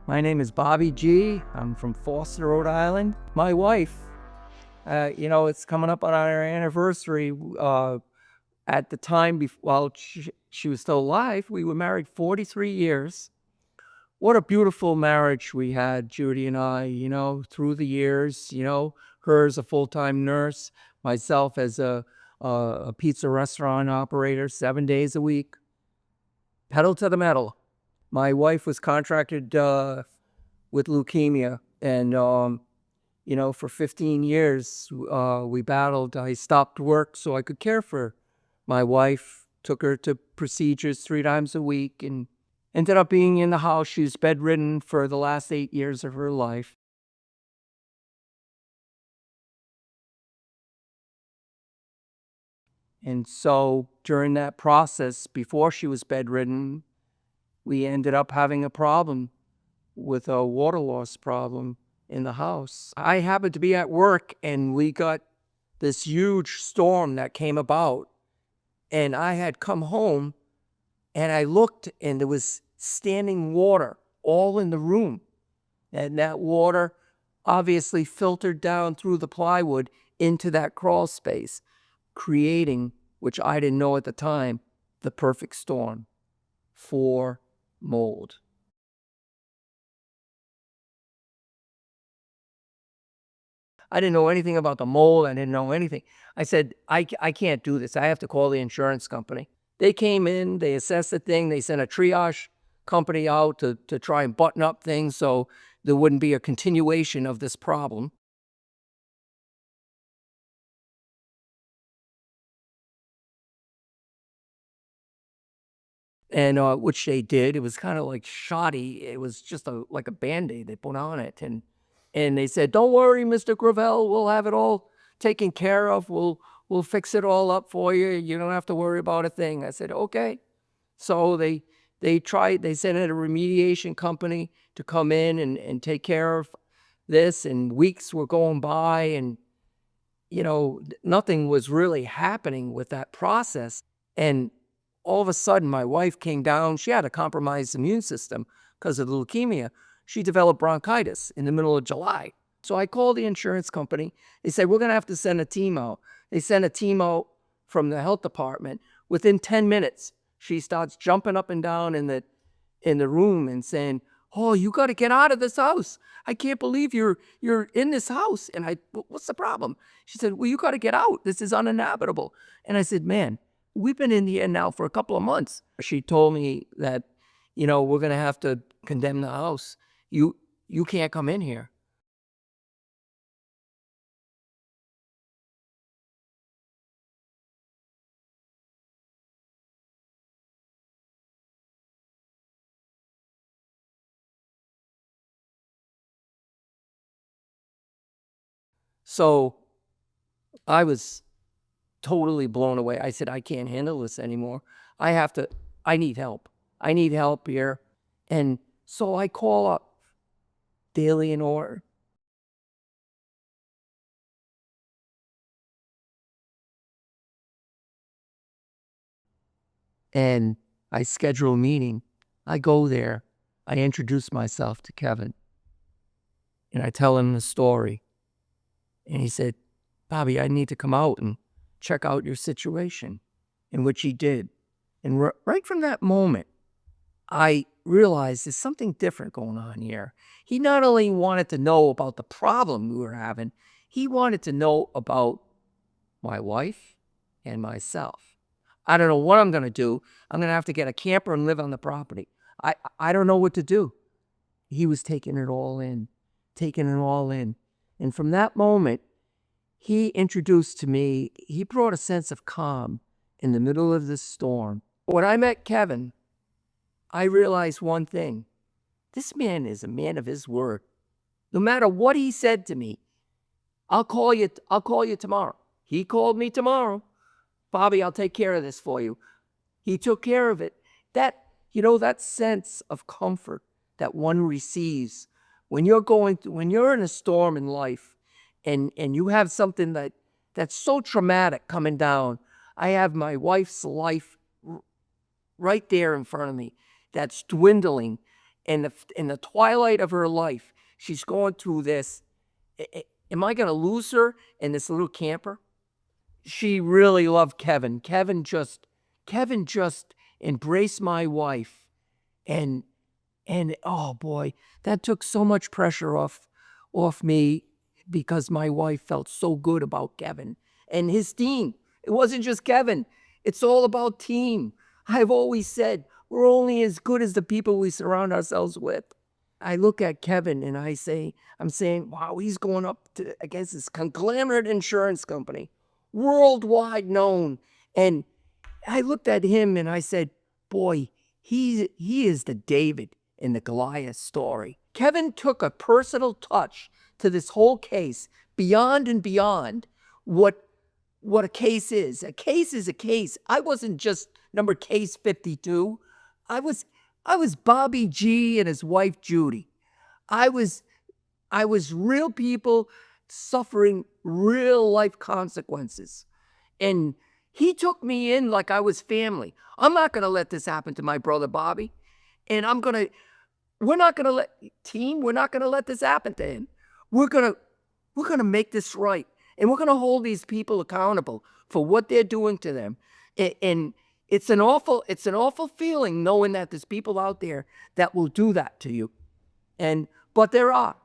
My name is Bobby G. I'm from Foster, Rhode Island. My wife, it's coming up on our anniversary. At the time, while she was still alive, we were married 43 years. What a beautiful marriage we had, Judy and I, through the years, her as a full-time nurse, myself as a pizza restaurant operator, 7 days a week, pedal to the metal. My wife was contracted with leukemia, and for 15 years we battled. I stopped work so I could care for my wife, took her to procedures 3 times a week, and ended up being in the house. She was bedridden for the last 8 years of her life. And so during that process, before she was bedridden, we ended up having a problem with a water loss problem in the house. I happened to be at work, and we got this huge storm that came about. And I had come home, and I looked, and there was standing water all in the room. And that water obviously filtered down through the plywood into that crawl space, creating, which I didn't know at the time, the perfect storm for mold. I didn't know anything about the mold. I didn't know anything. I said, I can't do this. I have to call the insurance company. They came in, they assessed the thing, they sent a triage company out to try and button up things so there wouldn't be a continuation of this problem. And which they did. It was kind of like shoddy. It was just like a Band-Aid they put on it. And they said, "Don't worry, Mr. Gravel, we'll have it all taken care of. We'll fix it all up for you. You don't have to worry about a thing." I said, "Okay." So they sent in a remediation company to come in and take care of this, and weeks were going by, and nothing was really happening with that process. And all of a sudden, my wife came down. She had a compromised immune system because of the leukemia. She developed bronchitis in the middle of July. So I called the insurance company. They said, "We're going to have to send a team out." They sent a team out from the health department. Within 10 minutes, she starts jumping up and down in the room and saying, "Oh, you got to get out of this house. I can't believe you're in this house." And "What's the problem?" She said, "Well, you got to get out. This is uninhabitable." And I said, "Man, we've been in here now for a couple of months." She told me that, "We're going to have to condemn the house. You can't come in here." So I was totally blown away. I said, "I can't handle this anymore. I need help. I need help here." And so I call up Daley Orton. And I schedule a meeting. I go there. I introduce myself to Kevin, and I tell him the story. And he said, "Bobby, I need to come out and check out your situation," in which he did. And right from that moment, I realized there's something different going on here. He not only wanted to know about the problem we were having, he wanted to know about my wife and myself. I don't know what I'm going to do. I'm going to have to get a camper and live on the property. I don't know what to do. He was taking it all in, taking it all in. And from that moment, he introduced to me, he brought a sense of calm in the middle of this storm. When I met Kevin, I realized one thing. This man is a man of his word. No matter what he said to me, I'll call you tomorrow. He called me tomorrow. "Bobby, I'll take care of this for you." He took care of it. That sense of comfort that one receives when you're in a storm in life, and you have something that's so traumatic coming down. I have my wife's life right there in front of me that's dwindling, in the twilight of her life, she's going through this. Am I going to lose her in this little camper? She really loved Kevin. Kevin just embraced my wife. And oh boy, that took so much pressure off me, because my wife felt so good about Kevin and his team. It wasn't just Kevin. It's all about team. I've always said we're only as good as the people we surround ourselves with. I look at Kevin and I'm saying, wow, he's going up against this conglomerate insurance company, worldwide known. And I looked at him and I said, boy, he is the David in the Goliath story. Kevin took a personal touch to this whole case beyond and beyond what a case is. A case is a case. I wasn't just number case 52. I was Bobby G and his wife Judy. I was real people suffering real life consequences. And he took me in like I was family. I'm not going to let this happen to my brother Bobby. And we're not going to let this happen to him. We're going to make this right. And we're going to hold these people accountable for what they're doing to them. And it's an awful feeling knowing that there's people out there that will do that to you. But there are.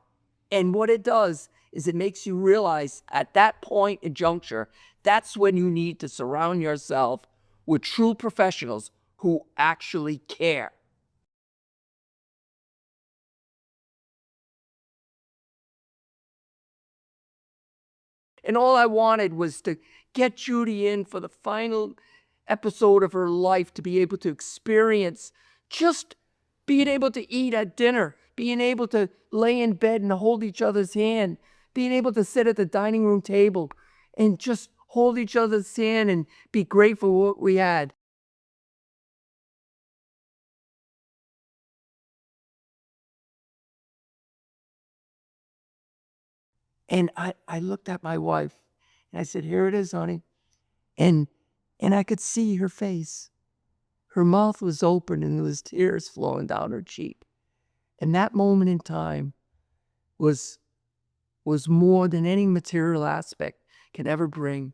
And what it does is it makes you realize at that point in juncture, that's when you need to surround yourself with true professionals who actually care. And all I wanted was to get Judy in for the final episode of her life, to be able to experience just being able to eat at dinner, being able to lay in bed and hold each other's hand, being able to sit at the dining room table and just hold each other's hand and be grateful for what we had. And I looked at my wife and I said, here it is, honey. And I could see her face. Her mouth was open and there was tears flowing down her cheek. And that moment in time was more than any material aspect can ever bring.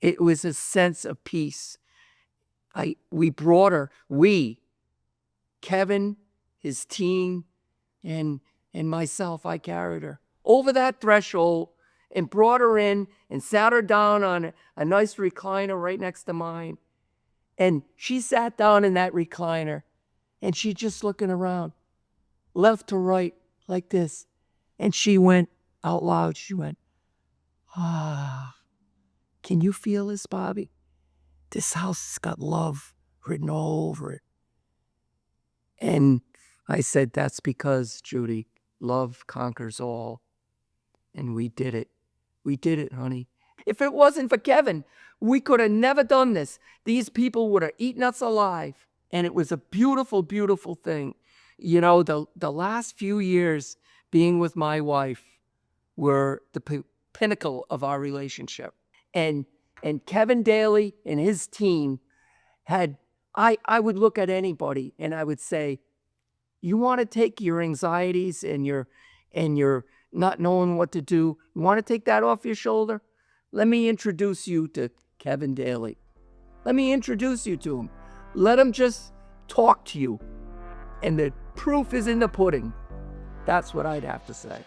It was a sense of peace. We brought her, Kevin, his team, and myself, I carried her over that threshold and brought her in and sat her down on a nice recliner right next to mine. And she sat down in that recliner and she just looking around, left to right, like this. And she went out loud, she went, ah, can you feel this, Bobby? This house has got love written all over it. And I said, that's because, Judy, love conquers all. And we did it. We did it, honey. If it wasn't for Kevin, we could have never done this. These people would have eaten us alive. And it was a beautiful, beautiful thing. You know, the last few years being with my wife were the pinnacle of our relationship. And Kevin Daley and his team had, I would look at anybody and I would say, you want to take your anxieties and your not knowing what to do, you want to take that off your shoulder? Let me introduce you to Kevin Daley. Let me introduce you to him. Let him just talk to you. And the proof is in the pudding. That's what I'd have to say.